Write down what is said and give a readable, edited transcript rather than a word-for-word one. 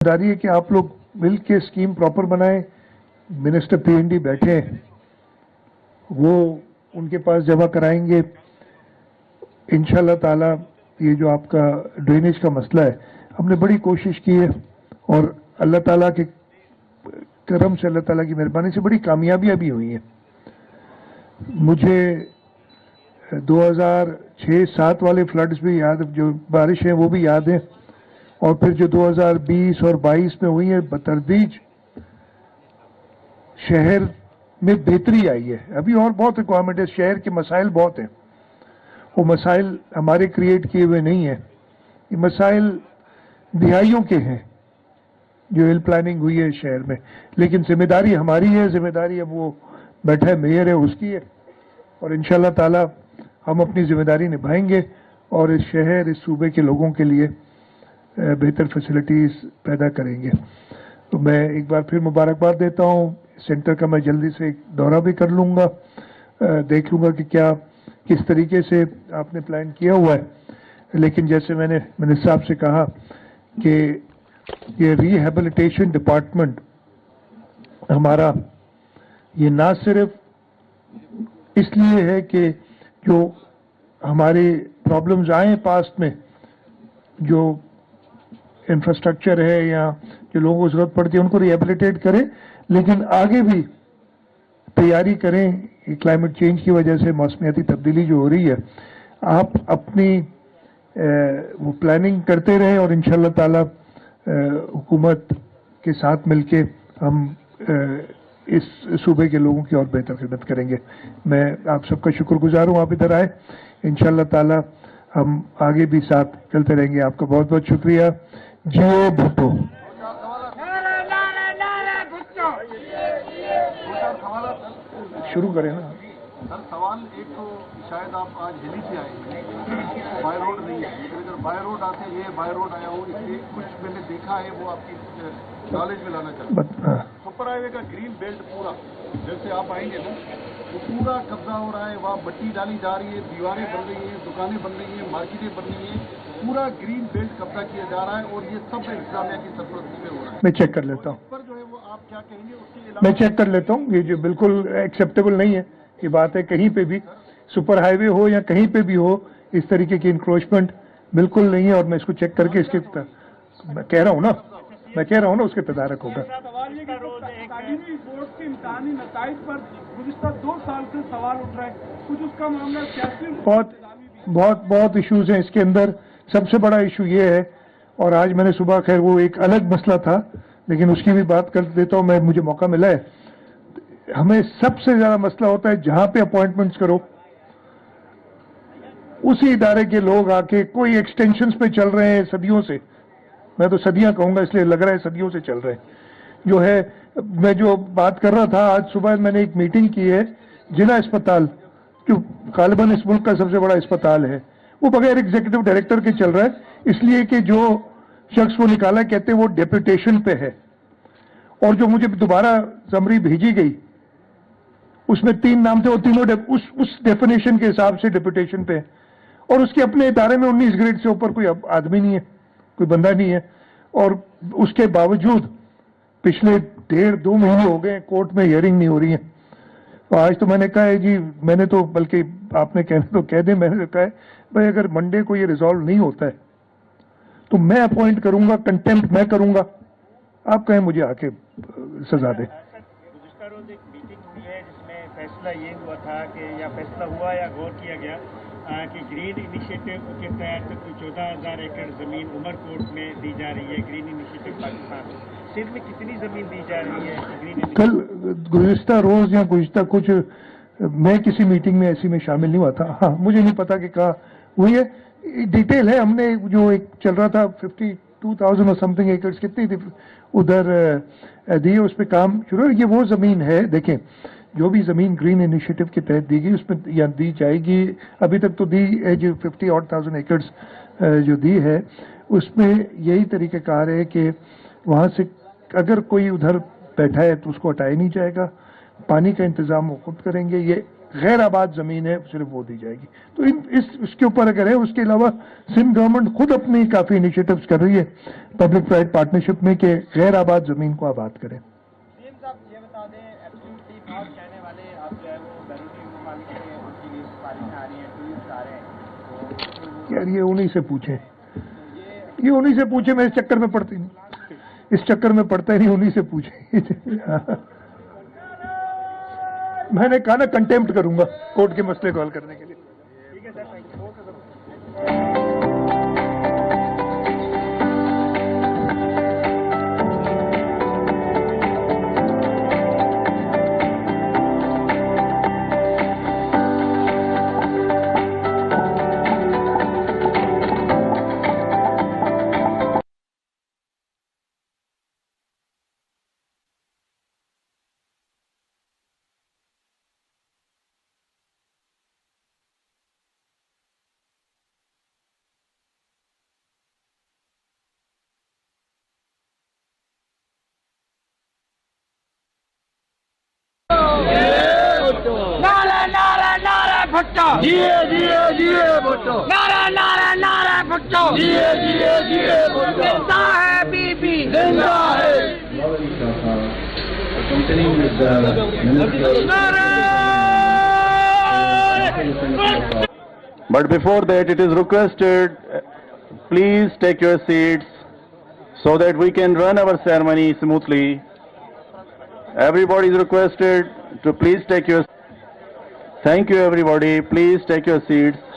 है कि आप लोग मिल के स्कीम प्रॉपर बनाएं। मिनिस्टर पीएनडी बैठे हैं, वो उनके पास जमा कराएंगे इंशाल्लाह ताला। ये जो आपका ड्रेनेज का मसला है, हमने बड़ी कोशिश की है और अल्लाह ताला के करम से, अल्लाह ताला की मेहरबानी से बड़ी कामयाबियां भी हुई हैं। मुझे 2006-07 वाले फ्लड्स भी याद, जो बारिश है वो भी याद है, और फिर जो 2020 और 22 में हुई है बतदरीज शहर में बेहतरी आई है। अभी और बहुत रिक्वायरमेंट है, शहर के मसाइल बहुत हैं, वो मसाइल हमारे क्रिएट किए हुए नहीं है, ये मसाइल दिहाइयों के हैं जो इल प्लानिंग हुई है शहर में। लेकिन जिम्मेदारी हमारी है, जिम्मेदारी अब वो बैठा है मेयर है उसकी है, और इंशाल्लाह ताला हम अपनी जिम्मेदारी निभाएंगे और इस शहर, इस सूबे के लोगों के लिए बेहतर फैसिलिटीज पैदा करेंगे। तो मैं एक बार फिर मुबारकबाद देता हूँ। सेंटर का मैं जल्दी से एक दौरा भी कर लूँगा, देख लूँगा कि क्या किस तरीके से आपने प्लान किया हुआ है। लेकिन जैसे मैंने मिनिस्टर साहब से कहा कि ये रिहेबिलिटेशन डिपार्टमेंट हमारा ये ना सिर्फ इसलिए है कि जो हमारे प्रॉब्लम्स आए पास्ट में, जो इंफ्रास्ट्रक्चर है या जो लोगों को जरूरत पड़ती है उनको रिहेबिलिटेट करें, लेकिन आगे भी तैयारी करें। क्लाइमेट चेंज की वजह से मौसमियाती तब्दीली जो हो रही है, आप अपनी वो प्लानिंग करते रहें और इंशाल्लाह ताला हुकूमत के साथ मिलके हम इस सूबे के लोगों की और बेहतर खिदमत करेंगे। मैं आप सबका शुक्रगुजार हूँ, आप इधर आए। इंशाल्लाह ताला हम आगे भी साथ चलते रहेंगे। आपका बहुत बहुत शुक्रिया। जियो भुट्टो। शुरू करें ना सर। सवाल एक तो शायद आप आज दिल्ली से आए, बाय रोड नहीं है, लेकिन अगर बाय रोड आते ये बाय रोड आया हूँ, इसलिए कुछ मैंने देखा है वो आपकी नॉलेज में लाना चाहता हूँ। सुपर हाईवे का ग्रीन बेल्ट पूरा जैसे आप आएंगे ना, वो पूरा कब्जा हो रहा है, वहाँ मट्टी डाली जा रही है, दीवारें बन रही है, दुकानें बन रही है, मार्केटें बन रही है, पूरा ग्रीन बेल्ट कब्जा किया जा रहा है और ये सब इंतजामिया की सरपरस्ती में हो रहा है। मैं चेक कर लेता हूँ। पर जो है वो आप क्या कहेंगे उसके अलावा? मैं चेक कर लेता हूँ। ये जो बिल्कुल एक्सेप्टेबल नहीं है ये बात है। कहीं पे भी सुपर हाईवे हो या कहीं पे भी हो, इस तरीके की इंक्रोचमेंट बिल्कुल नहीं है, और मैं इसको चेक करके इसके मैं कह रहा हूँ ना उसके तदारक होगा। बहुत इश्यूज हैं इसके अंदर। सबसे बड़ा इशू ये है, और आज मैंने सुबह, खैर वो एक अलग मसला था लेकिन उसकी भी बात कर देता हूँ मैं, मुझे मौका मिला है। हमें सबसे ज्यादा मसला होता है जहां पे अपॉइंटमेंट्स करो उसी इदारे के लोग आके कोई एक्सटेंशंस पे चल रहे हैं सदियों से, मैं तो सदियां कहूंगा इसलिए लग रहा है सदियों से चल रहे हैं। जो है, मैं जो बात कर रहा था, आज सुबह मैंने एक मीटिंग की है, जिला अस्पताल जो गालिबन इस मुल्क का सबसे बड़ा अस्पताल है, वो बगैर एग्जीक्यूटिव डायरेक्टर के चल रहा है, इसलिए कि जो शख्स को निकाला कहते हैं वो डेपुटेशन पे है, और जो मुझे दोबारा समरी भेजी गई उसमें 3 नाम थे, वो तीनों उस डेफिनेशन के हिसाब से डेपुटेशन पे है, और उसके अपने इदारे में 19 ग्रेड से ऊपर कोई आदमी नहीं है, कोई बंदा नहीं है, और उसके बावजूद पिछले 1.5-2 महीने हो गए कोर्ट में हियरिंग नहीं हो रही है। तो आज तो मैंने कहा है जी, मैंने तो, बल्कि आपने कहना तो कह दें, मैंने कहा है भाई अगर मंडे को ये रिजॉल्व नहीं होता है तो मैं अपॉइंट करूंगा, कंटेम्प्ट मैं करूंगा, आप कहें मुझे आके सजा दे। फैसला ये हुआ था कि, या फैसला हुआ या गौर किया गया कि ग्रीन इनिशिएटिव के तहत 14,000 एकड़ जमीन उमरकोट में दी जा रही है। ग्रीन इनिशिएटिव पाकिस्तान सिंध में कितनी जमीन दी जा रही है ग्रीन? कल गुज़िश्ता रोज या गुज़िश्ता कुछ, मैं किसी मीटिंग में ऐसी में शामिल नहीं हुआ था। हाँ, मुझे नहीं पता कि कहाँ हुई है, डिटेल है। हमने जो एक चल रहा था 52,000 और समथिंग एकड़ कितनी थी उधर दी, उस पर काम शुरू। ये वो जमीन है, देखें, जो भी जमीन ग्रीन इनिशिएटिव के तहत दी गई उसमें या दी जाएगी, अभी तक तो दी है जो 50,000 एकड़ जो दी है, उसमें यही तरीक़ेकार है कि वहाँ से अगर कोई उधर बैठा है तो उसको हटाया नहीं जाएगा, पानी का इंतज़ाम वो खुद करेंगे। ये غیر آباد زمین ہے صرف وہ دی جائے گی. تو اس کے اوپر اگر ہے. اس کے علاوہ سندھ گورنمنٹ خود اپنی کافی انیشیٹوز کر رہی ہے پبلک پرائیویٹ پارٹنرشپ میں کہ غیر آباد زمین کو آباد کریں. صاحب یہ بتا دیں ایبسلیوٹلی نارتھ کہنے والے اب جو ہے وہ بیروٹی ممالک کے ان کی لیسٹ بارشیں آ رہی ہیں ٹورسٹ آ رہے ہیں. یار یہ انہی سے پوچھیں, یہ انہی سے پوچھیں. میں اس چکر میں پڑتی نہیں, اس چکر میں پڑتا ہی نہیں. انہی سے پوچھیں. میں نے کہا نا کنٹیمپٹ کروں گا کورٹ کے مسئلے کو حل کرنے کے لیے. ٹھیک ہے سر. भुट्टो जिए जिए जिए भुट्टो नारा नारा नारा भुट्टो जिए जिए जिए भुट्टो जिंदा है बीबी जिंदा है. But before that, it is requested, please take your seats so that we can run our ceremony smoothly. Everybody is requested to please take your. Thank you, everybody. Please take your seats.